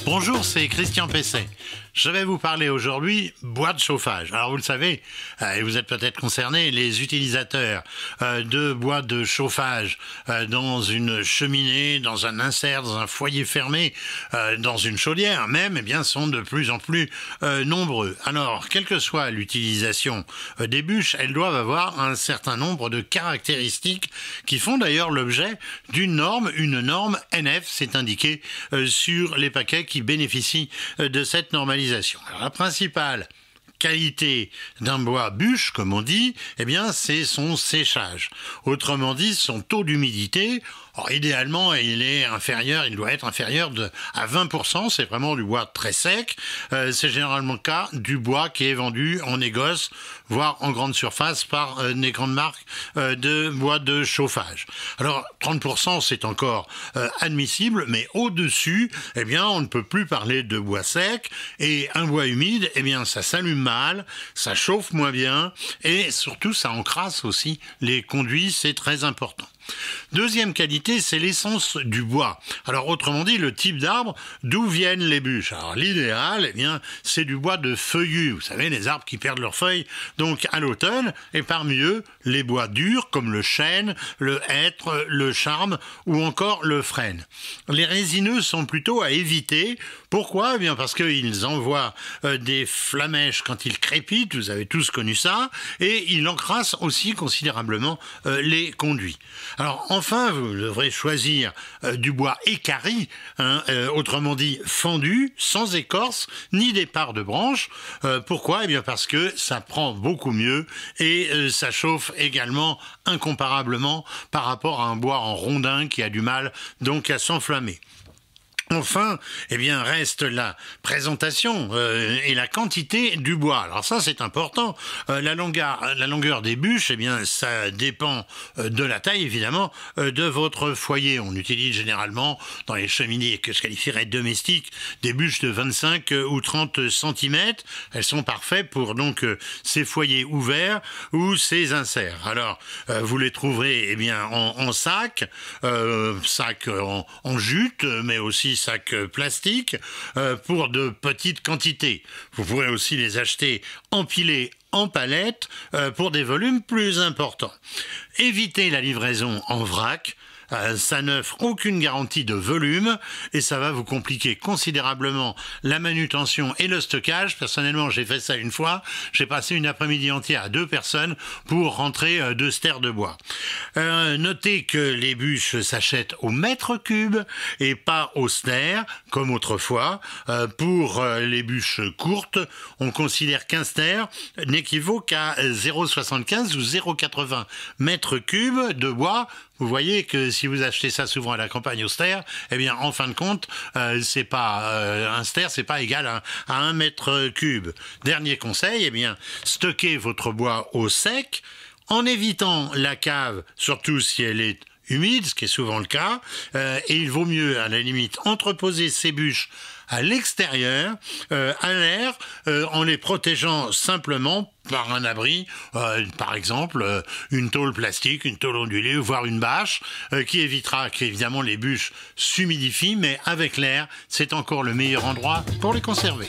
Bonjour, c'est Christian Pesset. Je vais vous parler aujourd'hui bois de chauffage. Alors vous le savez, et vous êtes peut-être concernés, les utilisateurs de bois de chauffage dans une cheminée, dans un insert, dans un foyer fermé, dans une chaudière même, eh bien, sont de plus en plus nombreux. Alors, quelle que soit l'utilisation des bûches, elles doivent avoir un certain nombre de caractéristiques qui font d'ailleurs l'objet d'une norme, une norme NF, c'est indiqué sur les paquets qui bénéficient de cette normalisation. Alors, la principale qualité d'un bois bûche, comme on dit, eh bien, c'est son séchage. Autrement dit, son taux d'humidité. Alors, idéalement, il doit être inférieur à 20%. C'est vraiment du bois très sec. C'est généralement le cas du bois qui est vendu en négoce, voire en grande surface par des grandes marques de bois de chauffage. Alors, 30%, c'est encore admissible, mais au-dessus, eh bien, on ne peut plus parler de bois sec. Et un bois humide, eh bien, ça s'allume mal, ça chauffe moins bien, et surtout, ça encrasse aussi les conduits, c'est très important. Deuxième qualité, c'est l'essence du bois. Alors, autrement dit, le type d'arbre d'où viennent les bûches. Alors, l'idéal, eh bien, c'est du bois de feuillus. Vous savez, les arbres qui perdent leurs feuilles, donc, à l'automne. Et parmi eux, les bois durs, comme le chêne, le hêtre, le charme ou encore le frêne. Les résineux sont plutôt à éviter. Pourquoi? Eh bien, parce qu'ils envoient des flammèches quand ils crépitent. Vous avez tous connu ça. Et ils encrassent aussi considérablement les conduits. Alors enfin, vous devrez choisir du bois équarri, autrement dit fendu, sans écorce, ni départ de branches. Pourquoi? Eh bien parce que ça prend beaucoup mieux et ça chauffe également incomparablement par rapport à un bois en rondin qui a du mal donc à s'enflammer. Enfin, eh bien, reste la présentation et la quantité du bois. Alors ça, c'est important. La longueur des bûches, eh bien, ça dépend de la taille, évidemment, de votre foyer. On utilise généralement, dans les cheminées que je qualifierais domestiques, des bûches de 25 ou 30 cm. Elles sont parfaites pour donc ces foyers ouverts ou ces inserts. Alors, vous les trouverez, eh bien, en sac en jute, mais aussi sac plastique pour de petites quantités. Vous pourrez aussi les acheter empilés en palette pour des volumes plus importants. Évitez la livraison en vrac. Ça n'offre aucune garantie de volume et ça va vous compliquer considérablement la manutention et le stockage. Personnellement, j'ai fait ça une fois. J'ai passé une après-midi entière à 2 personnes pour rentrer 2 stères de bois. Notez que les bûches s'achètent au mètre cube et pas au stère, comme autrefois. Pour les bûches courtes, on considère qu'un stère n'équivaut qu'à 0,75 ou 0,80 mètres cubes de bois. Vous voyez que si vous achetez ça souvent à la campagne au stère, eh bien, en fin de compte, c'est pas un stère, c'est pas égal à 1 mètre cube. Dernier conseil, eh bien, stockez votre bois au sec, en évitant la cave, surtout si elle est humide, ce qui est souvent le cas, et il vaut mieux, à la limite, entreposer ces bûches à l'extérieur, à l'air, en les protégeant simplement par un abri, par exemple une tôle plastique, une tôle ondulée, voire une bâche, qui évitera qu'évidemment les bûches s'humidifient, mais avec l'air, c'est encore le meilleur endroit pour les conserver.